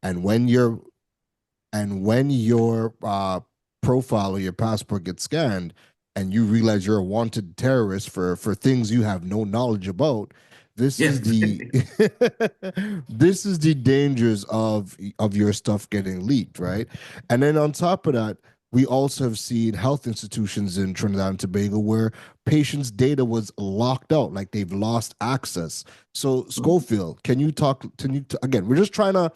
And when your profile or your passport gets scanned and you realize you're a wanted terrorist for things you have no knowledge about, this Yeah. is the this is the dangers of your stuff getting leaked, right? And then on top of that, we also have seen health institutions in Trinidad and Tobago where patients' data was locked out, like they've lost access. So, Schofield, can you talk? Again? We're just trying to.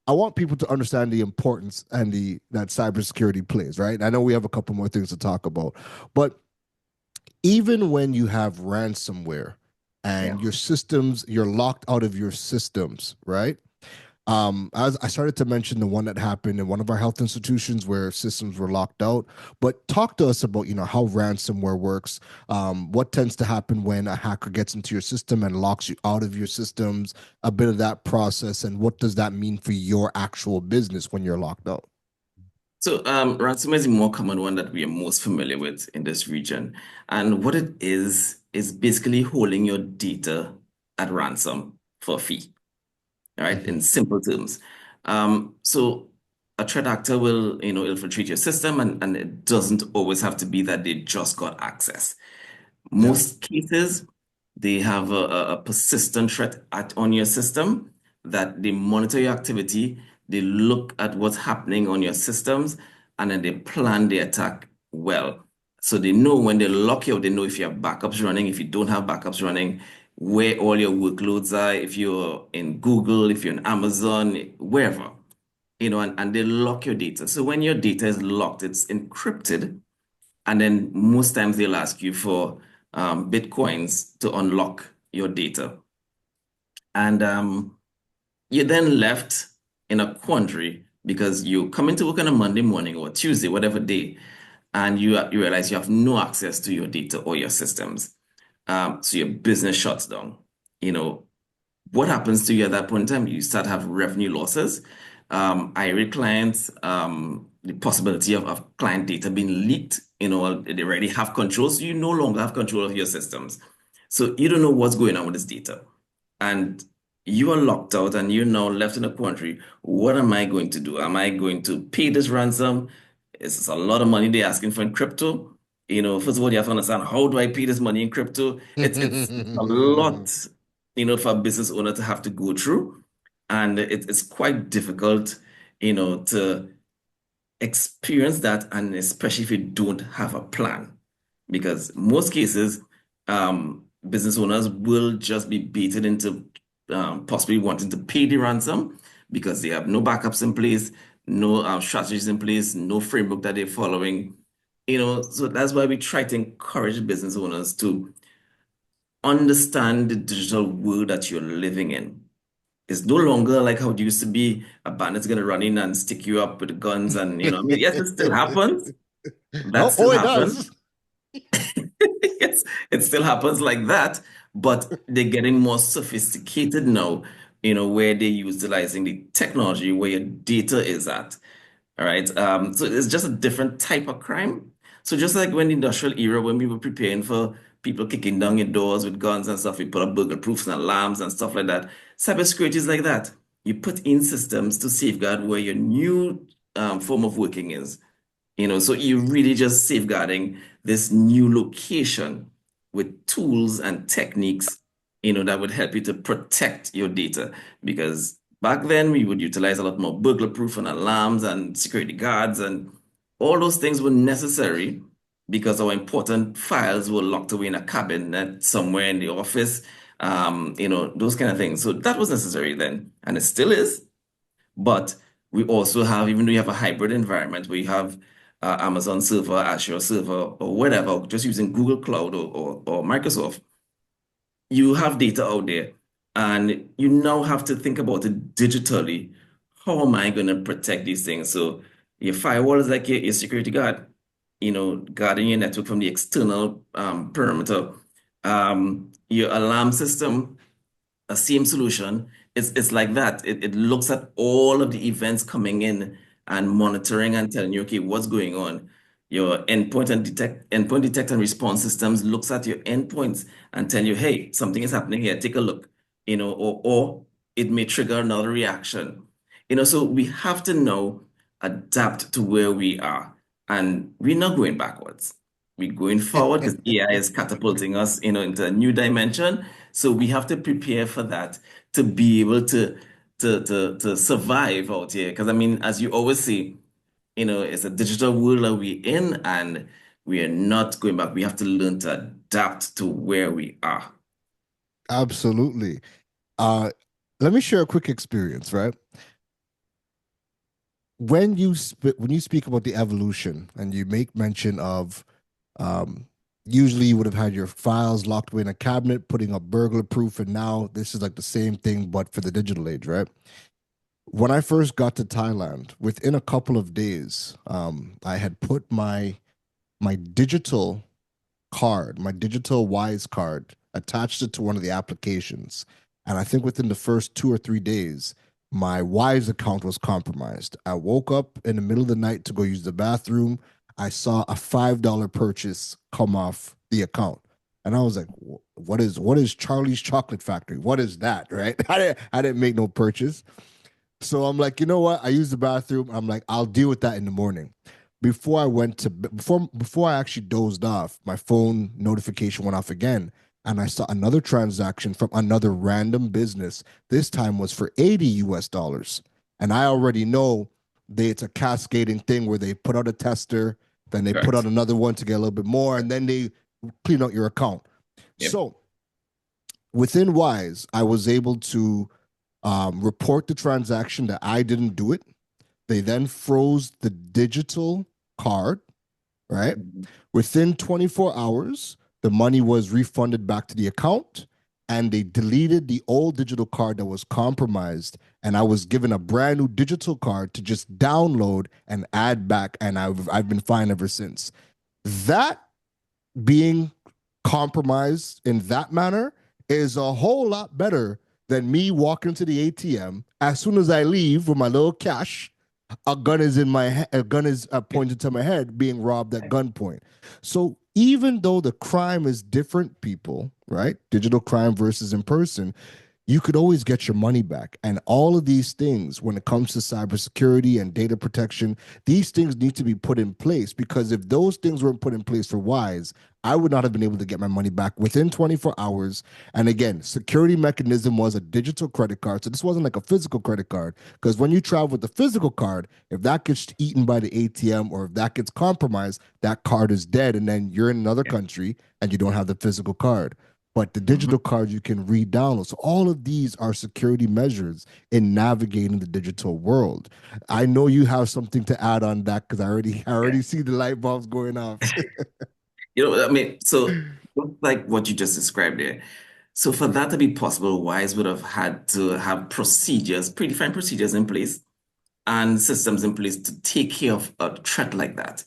I want people to understand the importance and the that cybersecurity plays, right? I know we have a couple more things to talk about, but even when you have ransomware Yeah. and your systems, you're locked out of your systems, right? As I started to mention the one that happened in one of our health institutions where systems were locked out. But talk to us about how ransomware works. What tends to happen when a hacker gets into your system and locks you out of your systems? A bit of that process, and what does that mean for your actual business when you're locked out? So, ransomware is the more common one that we are most familiar with in this region. And what it is basically holding your data at ransom for a fee, all right, Mm-hmm. in simple terms. So a threat actor will, infiltrate your system, and it doesn't always have to be that they just got access. Yeah. Most cases, they have a persistent threat on your system that they monitor your activity, they look at what's happening on your systems, and then they plan the attack well. So they know when they lock you out, they know if you have backups running, if you don't have backups running, where all your workloads are, if you're in Google, if you're in Amazon, wherever, and they lock your data. So when your data is locked, it's encrypted, and then most times they'll ask you for Bitcoins to unlock your data. And you're then left in a quandary because you come into work on a Monday morning or Tuesday, whatever day, and you realize you have no access to your data or your systems. So your business shuts down. You know, what happens to you at that point in time? You start to have revenue losses. Irate clients, the possibility of client data being leaked, they already have control, so you no longer have control of your systems. So you don't know what's going on with this data. And you are locked out and you're now left in a country. What am I going to do? Am I going to pay this ransom? It's a lot of money they're asking for in crypto. First of all, you have to understand, how do I pay this money in crypto? It's a lot, for a business owner to have to go through. And it's quite difficult, to experience that, and especially if you don't have a plan. Because most cases, business owners will just be baited into possibly wanting to pay the ransom because they have no backups in place, no strategies in place, no framework that they're following. So that's why we try to encourage business owners to understand the digital world that you're living in. It's no longer like how it used to be. A bandit's gonna run in and stick you up with guns, and I mean, yes, it still happens. That Oh, still oh, it happens. does. Yes, it still happens like that, but they're getting more sophisticated now, where they're utilizing the technology where your data is at. All right. So it's just a different type of crime. So just like when the industrial era, when we were preparing for people kicking down your doors with guns and stuff, we put up burglar proofs and alarms and stuff like that. Cybersecurity is like that. You put in systems to safeguard where your new form of working is. So you're really just safeguarding this new location with tools and techniques, that would help you to protect your data. Because back then we would utilize a lot more burglar proof and alarms and security guards, and all those things were necessary because our important files were locked away in a cabinet somewhere in the office, those kind of things. So that was necessary then, and it still is. But we also have, even though you have a hybrid environment where you have Amazon server, Azure server, or whatever, just using Google Cloud or Microsoft, you have data out there. And you now have to think about it digitally. How am I going to protect these things? So your firewall is like your security guard, guarding your network from the external perimeter. Your alarm system, a same solution. It's like that. It looks at all of the events coming in and monitoring and telling you, okay, what's going on. Your endpoint detect and response systems looks at your endpoints and tell you, hey, something is happening here, take a look. Or it may trigger another reaction. So we have to now adapt to where we are. And we're not going backwards. We're going forward because AI is catapulting us, into a new dimension. So we have to prepare for that to be able to survive out here. Because I mean, as you always say, it's a digital world that we're in, and we are not going back. We have to learn to adapt to where we are. Absolutely. Uh, Let me share a quick experience, right? When you speak about the evolution and you make mention of um, usually you would have had your files locked away in a cabinet, putting up burglar proof, and now this is like the same thing but for the digital age, right? When I first got to Thailand, within a couple of days, I had put my digital card, my digital Wise card, attached it to one of the applications. And I think within the first 2 or 3 days, my Wise account was compromised. I woke up in the middle of the night to go use the bathroom. I saw a $5 purchase come off the account. And I was like, what is Charlie's Chocolate Factory? What is that? Right? I didn't make no purchase. So I'm like, you know what? I use the bathroom. I'm like, I'll deal with that in the morning. Before I actually dozed off, my phone notification went off again, and I saw another transaction from another random business. This time was for $80 US, and I already know it's a cascading thing where they put out a tester, then they put out Correct. another one to get a little bit more, and then they clean out your account. Yep. So within Wise, I was able to report the transaction that I didn't do it. They then froze the digital card, right? Mhm. Within 24 hours, the money was refunded back to the account, and they deleted the old digital card that was compromised. And I was given a brand new digital card to just download and add back. And I've been fine ever since. That being compromised in that manner is a whole lot better than me walking to the ATM. As soon as I leave with my little cash, a gun is in a gun is pointed to my head, being robbed at gunpoint. So even though the crime is different, people, right? Digital crime versus in person, you could always get your money back. And all of these things, when it comes to cybersecurity and data protection, these things need to be put in place, because if those things weren't put in place for Wise, I would not have been able to get my money back within 24 hours. And again, security mechanism was a digital credit card. So this wasn't like a physical credit card. Because when you travel with the physical card, if that gets eaten by the ATM or if that gets compromised, that card is dead. And then you're in another Yeah. country and you don't have the physical card. But the Mhm. digital cards you can re-download. So all of these are security measures in navigating the digital world. I know you have something to add on that because I Yeah. already see the light bulbs going off. I mean, so like what you just described there. So for that to be possible, WISE would have had to have procedures, predefined procedures in place and systems in place to take care of a threat like that.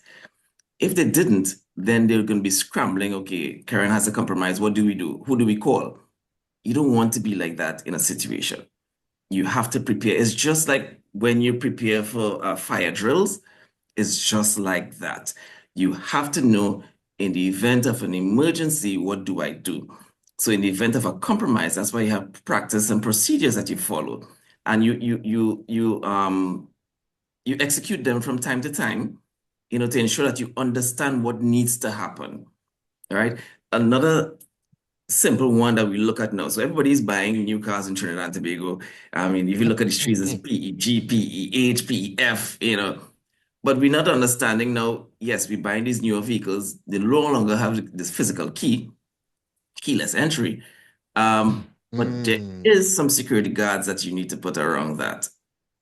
If they didn't, then they're going to be scrambling. Okay, Karen has a compromise. What do we do? Who do we call? You don't want to be like that in a situation. You have to prepare. It's just like when you prepare for fire drills, it's just like that. You have to know in the event of an emergency, what do I do? So in the event of a compromise, that's why you have practice and procedures that you follow. And you execute them from time to time, to ensure that you understand what needs to happen. All right. Another simple one that we look at now. So everybody's buying new cars in Trinidad and Tobago. I mean, if you look at the streets, it's PEG, PEH, PEF, but we're not understanding now, yes, we're buying these newer vehicles. They no longer have this physical key, keyless entry. But there Mm. is some security guards that you need to put around that.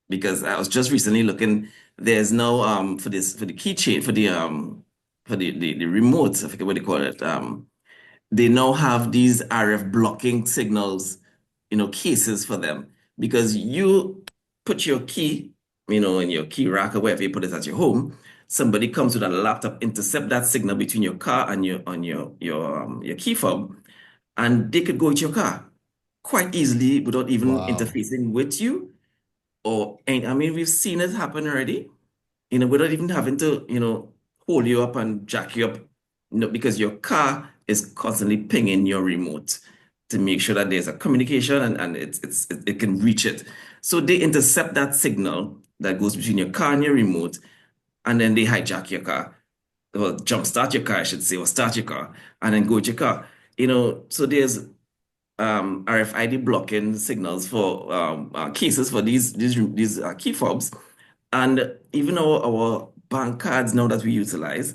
Because I was just recently looking, there's no for the keychain, for the remote, I forget what they call it. They now have these RF blocking signals, cases for them. Because you put your key, in your key rack or wherever you put it at your home, somebody comes with a laptop, intercept that signal between your car and your key fob, and they could go into your car quite easily without even Wow. interfacing with you. And I mean, we've seen it happen already, without even having to, hold you up and jack you up, because your car is constantly pinging your remote to make sure that there's a communication and it can reach it. So they intercept that signal that goes between your car and your remote, and then they hijack your car. Well, jumpstart your car, I should say, or start your car, and then go with your car. So there's RFID blocking signals for cases for these key fobs, and even our bank cards now that we utilize,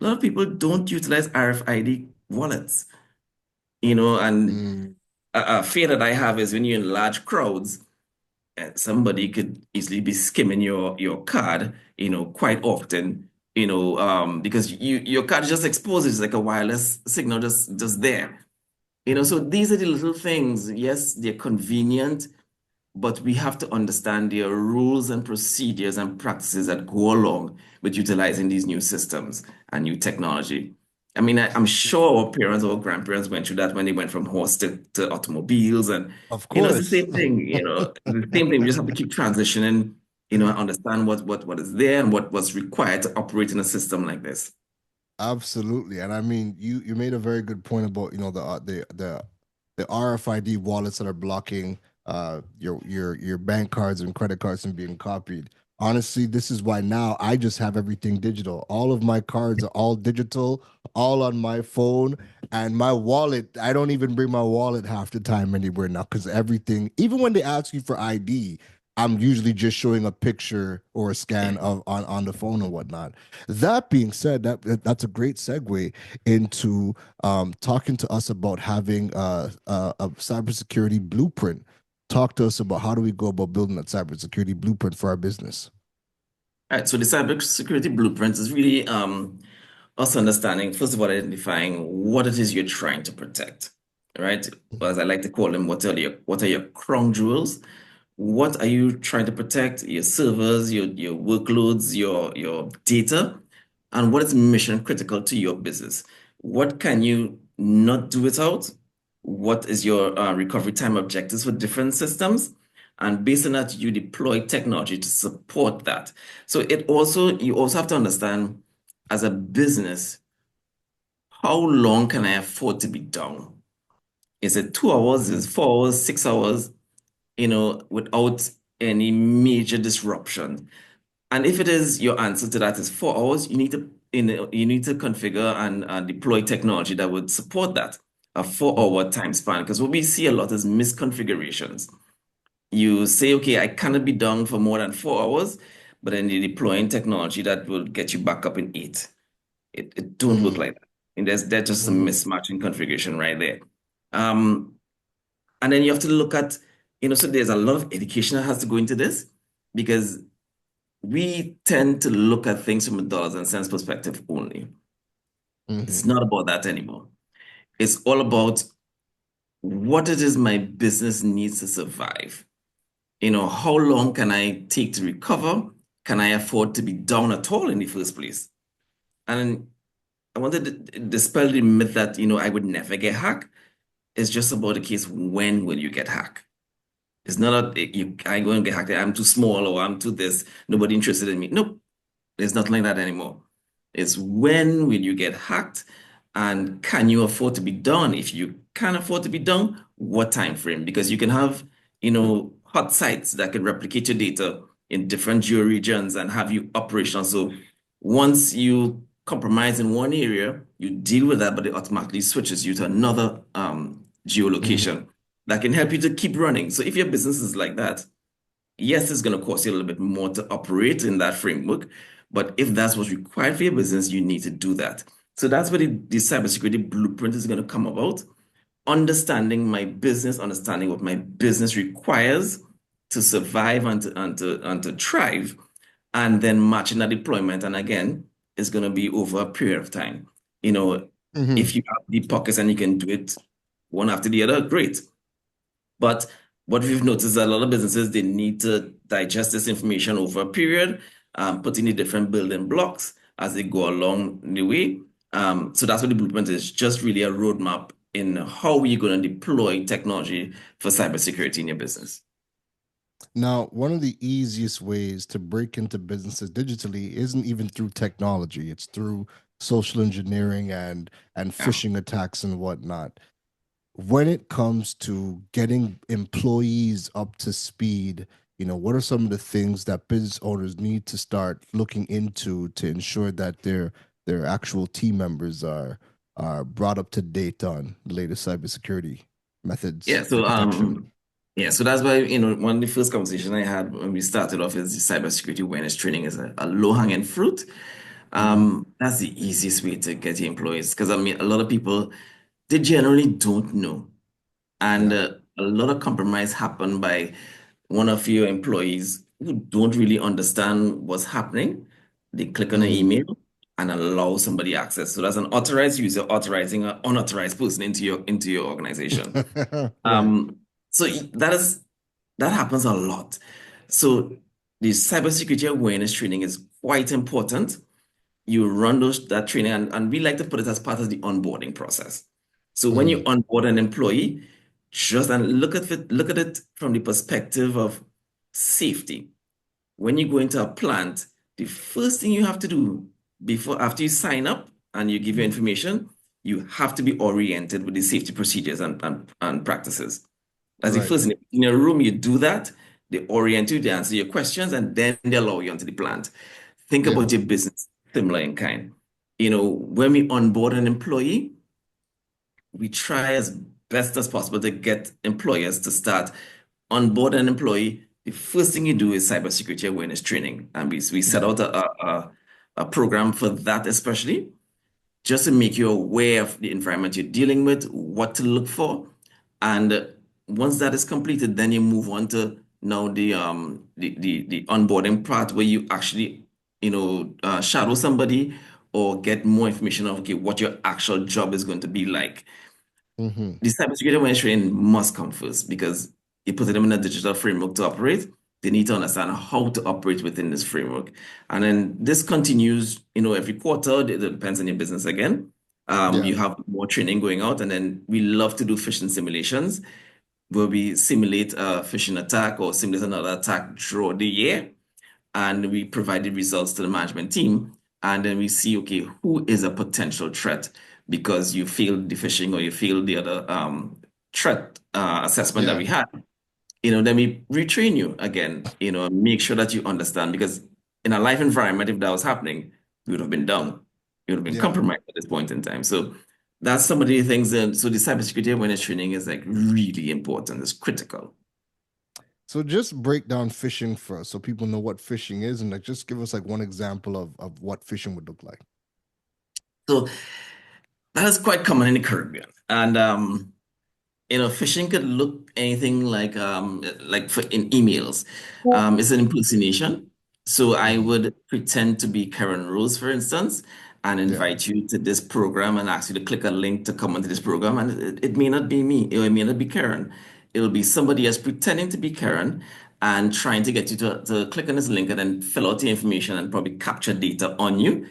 a lot of people don't utilize RFID wallets. And Mm, a fear that I have is when you're in large crowds, somebody could easily be skimming your card, quite often, because your card is just exposed, it's like a wireless signal just there. So these are the little things. Yes, they're convenient, but we have to understand there are rules and procedures and practices that go along with utilizing these new systems and new technology. I mean, I'm sure our parents or grandparents went through that when they went from horse to automobiles, and of it's the course. same thing. The same thing. We just have to keep transitioning, and understand what is there and what was required to operate in a system like this. Absolutely. And I mean, you made a very good point about, the RFID wallets that are blocking your bank cards and credit cards from being copied. Honestly, this is why now I just have everything digital. All of my cards are all digital, all on my phone, and my wallet, I don't even bring my wallet half the time anywhere now because everything, even when they ask you for ID, I'm usually just showing a picture or a scan of on the phone and whatnot. That being said, that's a great segue into talking to us about having a cybersecurity blueprint. Talk to us about how do we go about building that cybersecurity blueprint for our business. All right, so the cybersecurity blueprint is really us understanding, first of all, identifying what it is you're trying to protect, right? As I like to call them, what are your crown jewels? What are you trying to protect? Your servers, your workloads, your data, and what is mission critical to your business? What can you not do without? What is your recovery time objectives for different systems? And based on that, you deploy technology to support that. So you also have to understand as a business, how long can I afford to be down? Is it 2 hours? Is it 4 hours, 6 hours, without any major disruption? And if it is your answer to that is 4 hours, you need to configure and deploy technology that would support that, a 4 hour time span. Because what we see a lot is misconfigurations. You say, okay, I cannot be down for more than 4 hours, but then you're deploying technology that will get you back up in 8. It don't work Mm-hmm. like that. And there's just a Mm-hmm. mismatch in configuration right there. Um, and then you have to look at, so there's a lot of education that has to go into this because we tend to look at things from a dollars and cents perspective only. It's Mm-hmm. not about that anymore. It's all about what it is my business needs to survive. How long can I take to recover? Can I afford to be down at all in the first place? And I wanted to dispel the myth that, I would never get hacked. It's just about the case, when will you get hacked? It's not that I going to get hacked. I'm too small or I'm too this. Nobody interested in me. Nope. It's not like that anymore. It's when will you get hacked and can you afford to be done? If you can afford to be done, what time frame? Because you can have, hot sites that can replicate your data in different geo regions and have you operational. So once you compromise in one area, you deal with that, but it automatically switches you to another Mm-hmm. geolocation that can help you to keep running. So if your business is like that, yes, it's going to cost you a little bit more to operate in that framework, but if that's what's required for your business, you need to do that. So that's where the cybersecurity blueprint is going to come about. Understanding my business, understanding what my business requires to survive and to thrive, and then matching that deployment. And again, it's going to be over a period of time. You know, Mm-hmm. if you have deep pockets and you can do it one after the other, great. But what we've noticed is that a lot of businesses, they need to digest this information over a period, put in the different building blocks as they go along the way. So that's what the blueprint is, just really a roadmap in how you're going to deploy technology for cybersecurity in your business. Now, one of the easiest ways to break into businesses digitally isn't even through technology. It's through social engineering and Yeah. phishing attacks and whatnot. when it comes to getting employees up to speed, what are some of the things that business owners need to start looking into to ensure that their actual team members are brought up to date on the latest cybersecurity methods Yeah, for protection? so that's why, one of the first conversation I had when we started off is the cybersecurity awareness training is a low-hanging fruit. Hmm. That's the easiest way to get your employees because I mean a lot of people they generally don't know. And Yeah. a lot of compromise happen by one of your employees who don't really understand what's happening. They click on an Mm. email and allow somebody access. So that's an authorized user authorizing an unauthorized person into your organization. Right. That happens a lot. So the cybersecurity awareness training is quite important. You run that training, and we like to put it as part of the onboarding process. So when you Mm. onboard an employee, just and look at it from the perspective of safety. When you go into a plant, the first thing you have to do after you sign up and you give your information, you have to be oriented with the safety procedures and practices. That's the Right. first thing. In a room, you do that, they orient you, they answer your questions, and then they allow you onto the plant. Think Yeah. about your business similar in kind. When we onboard an employee, we try as best as possible to get employers to start onboard an employee. The first thing you do is cybersecurity awareness training. And we set Yeah. out a program for that, especially just to make you aware of the environment you're dealing with, what to look for. And once that is completed, then you move on to now the onboarding part where you actually, shadow somebody or get more information of okay, what your actual job is going to be like. Hmm. The cybersecurity awareness training must come first because you put them in a digital framework to operate. They need to understand how to operate within this framework. And then this continues, every quarter. It depends on your business again. Yeah. You have more training going out, and then we love to do phishing simulations where we simulate a phishing attack or simulate another attack throughout the year and we provide the results to the management team. And then we see, okay, who is a potential threat because you failed the phishing or you failed the other threat assessment that Yeah. we had. Then we retrain you again, make sure that you understand because in a live environment, if that was happening, we would have been down. You would have been Yeah. compromised at this point in time. So that's some of the things. So the cybersecurity awareness training is like really important. It's critical. So just break down phishing for us so people know what phishing is and like just give us like one example of what phishing would look like. So that is quite common in the Caribbean. And phishing could look anything like for in emails. It's an impersonation. So I Hmm. would pretend to be Karen Rose, for instance, and Yeah. invite you to this program and ask you to click a link to come onto this program. And it may not be me, it may not be Karen. It'll be somebody else pretending to be Karen and trying to get you to click on this link and then fill out the information and probably capture data on you,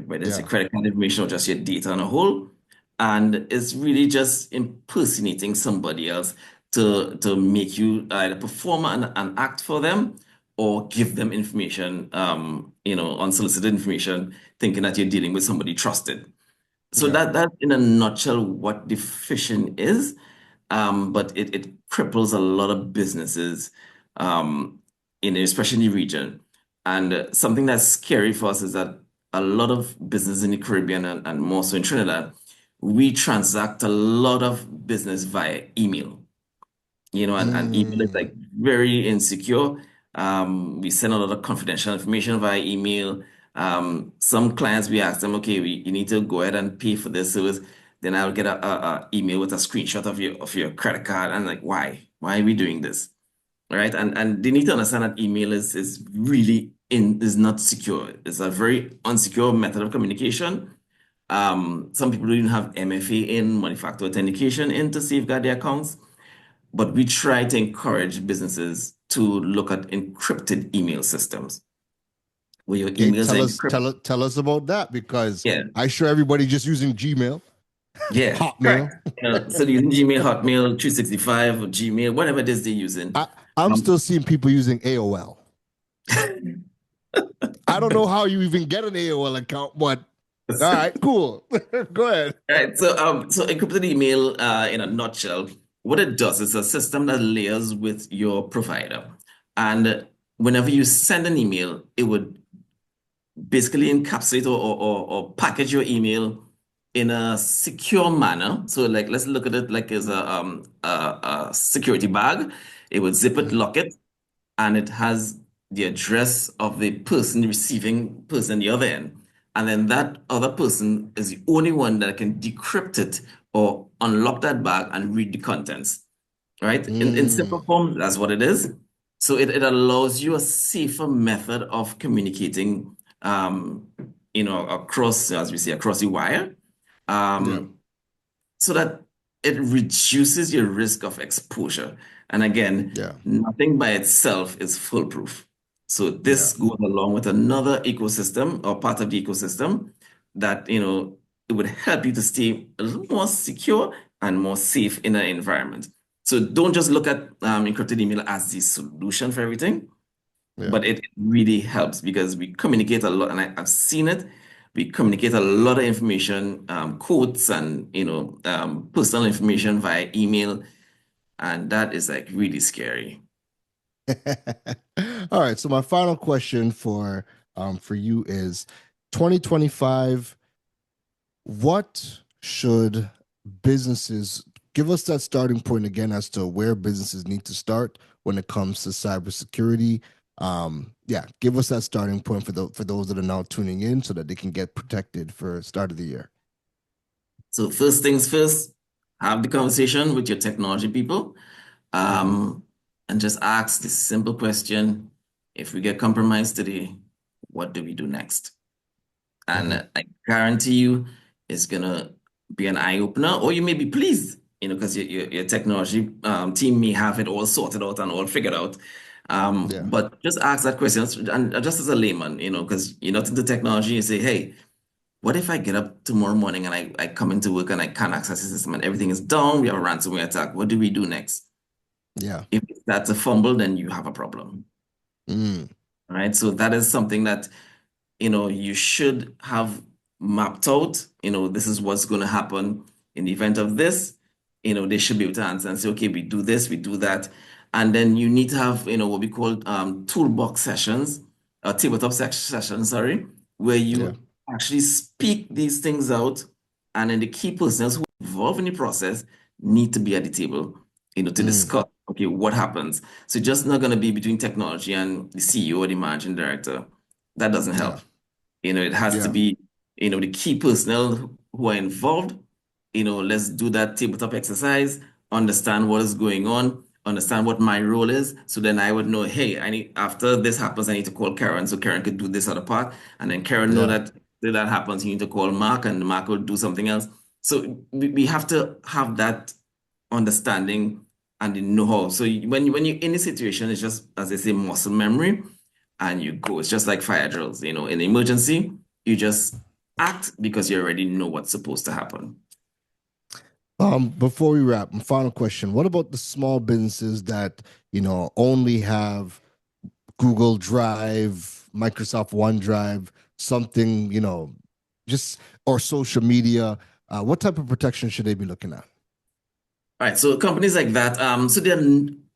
whether it's your Yeah. credit card information or just your data on a whole and it's really just impersonating somebody else to make you either perform an act for them or give them information, unsolicited information, thinking that you're dealing with somebody trusted. So Yeah. that in a nutshell what the phishing is, but it cripples a lot of businesses, especially in the region. And something that's scary for us is that a lot of business in the Caribbean and more so in Trinidad, we transact a lot of business via email and email is Mm. like very insecure. We send a lot of confidential information via email. Some clients, we ask them, okay, you need to go ahead and pay for this service. Then I'll get a email with a screenshot of your credit card. And like, why? Why are we doing this? All right. And they need to understand that email is really is not secure. It's a very unsecure method of communication. Some people don't even have MFA in, multi-factor authentication in to safeguard their accounts. But we try to encourage businesses to look at encrypted email systems where your Okay, emails are encrypted. tell us about that because Yeah, I sure everybody just using Gmail, yeah, Hotmail. correct. So they're using Gmail, Hotmail, 365, or Gmail, whatever it is they're using. I I'm Um, still seeing people using AOL. I don't know how you even get an AOL account, but All right, cool. Go ahead. Right. So encrypted email, in a nutshell, what it does is a system that layers with your provider. And whenever you send an email, it would basically encapsulate or package your email in a secure manner. So like let's look at it like as a security bag. It would zip it, Mhm. lock it, and it has the address of the person receiving person on the other end. And then that other person is the only one that can decrypt it or unlock that bag and read the contents, right? In simple Mm, form, that's what it is. So it allows you a safer method of communicating, um, across, as we say, across the wire. yeah, Um, so that it reduces your risk of exposure. And again, yeah, nothing by itself is foolproof. So yeah. this goes along with another ecosystem or part of the ecosystem that, it would help you to stay a little more secure and more safe in an environment. So don't just look at encrypted email as the solution for everything, Yeah. but it really helps because we communicate a lot, and I've seen it. We communicate a lot of information, quotes and personal information via email, and that is like really scary. All right. So my final question for you is 2025, what should businesses give us that starting point again as to where businesses need to start when it comes to cybersecurity? Yeah, give us that starting point for those that are now tuning in so that they can get protected for start of the year. So first things first, have the conversation with your technology people, Hmm. um, and just ask this simple question: if we get compromised today, what do we do next? And Hmm. I guarantee you it's gonna be an eye opener, or you may be pleased, because your technology team may have it all sorted out and all figured out. Yeah, But just ask that question, and just as a layman, because you're not into technology, you say, hey, what if I get up tomorrow morning and I come into work and I can't access the system and everything is down, we have a ransomware attack. What do we do next? yeah. If that's a fumble, then you have a problem. Mm, Right? So that is something that you should have mapped out, this is what's going to happen in the event of this. They should be able to answer and say, okay, we do this, we do that. And then you need to have, what we call toolbox sessions, tabletop sessions, sorry, where yeah, you actually speak these things out. And then the key persons who are involved in the process need to be at the table, to mm, discuss, okay, what happens. So just not going to be between technology and the CEO or the managing director. That doesn't yeah, help. It has to yeah, be, the key personnel who are involved. Let's do that tabletop exercise, understand what is going on, understand what my role is. So then I would know, hey, after this happens, I need to call Karen so Karen could do this other part. And then Karen know yeah. that if that happens, you need to call Mark and Mark will do something else. So we have to have that understanding and the know-how. So when you're in a situation, it's just, as they say, muscle memory, and you go. It's just like fire drills, in emergency, you just act because you already know what's supposed to happen. Before we wrap, final question. What about the small businesses that, only have Google Drive, Microsoft OneDrive, something, just or social media? What type of protection should they be looking at? Right, so companies like that, so there are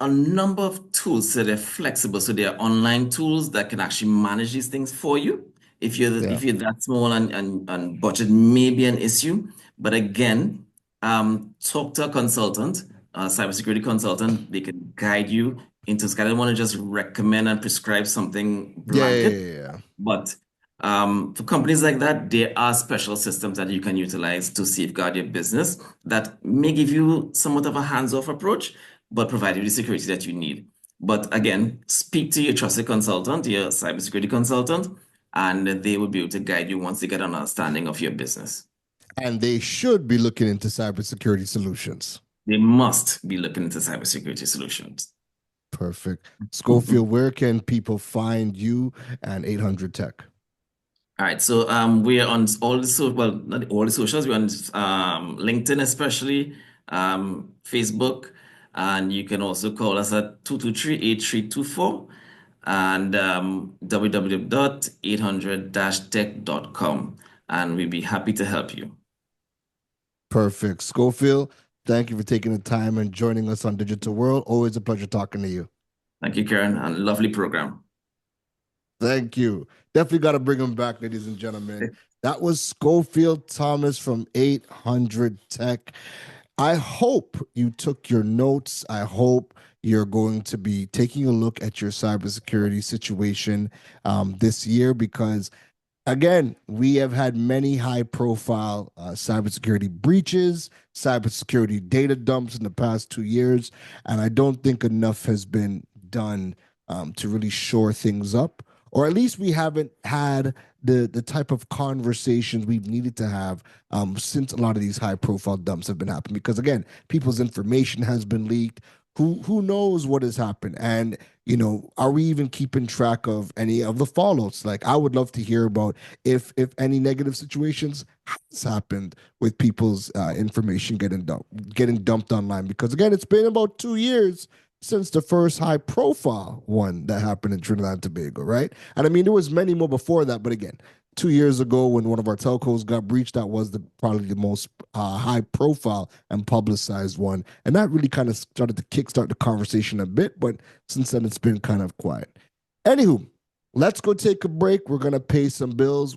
a number of tools, so they're flexible. So there are online tools that can actually manage these things for you. If you're Yeah, if you're that small and budget may be an issue, but again, talk to a consultant, a cybersecurity consultant. They can guide you into. I don't want to just recommend and prescribe something yeah, yeah, blanket. yeah, yeah. But for companies like that, there are special systems that you can utilize to safeguard your business that may give you somewhat of a hands-off approach, but provide you the security that you need. But again, speak to your trusted consultant, your cybersecurity consultant, and they will be able to guide you once they get an understanding of your business. And they should be looking into cybersecurity solutions. They must be looking into cybersecurity solutions. Perfect. Schofield, where can people find you and 800 Tech? All right, so we're on all the well, not all the socials. We're on LinkedIn, especially Facebook, and you can also call us at 223-8324 and www.800-tech.com. and we'd be happy to help you. Perfect. Schofield, thank you for taking the time and joining us on Digital World. Always a pleasure talking to you. Thank you, Karen, and lovely program. Thank you. Definitely got to bring him back, ladies and gentlemen. That was Schofield Thomas from 800 Tech. I hope you took your notes. I hope you're going to be taking a look at your cybersecurity situation this year because again, we have had many high profile cybersecurity breaches, cybersecurity data dumps in the past 2 years, and I don't think enough has been done to really shore things up. Or at least we haven't had the type of conversations we've needed to have since a lot of these high profile dumps have been happening. Because again, people's information has been leaked. Who knows what has happened? And are we even keeping track of any of the fallouts? Like, I would love to hear about if any negative situations has happened with people's information getting dumped online. Because again, it's been about 2 years since the first high profile one that happened in Trinidad and Tobago, right? And I mean, there was many more before that, but again, 2 years ago when one of our telcos got breached, that was probably the most high profile and publicized one, and that really kind of started to kickstart the conversation a bit. But since then, it's been kind of quiet. Anywho, let's go take a break. We're gonna pay some bills.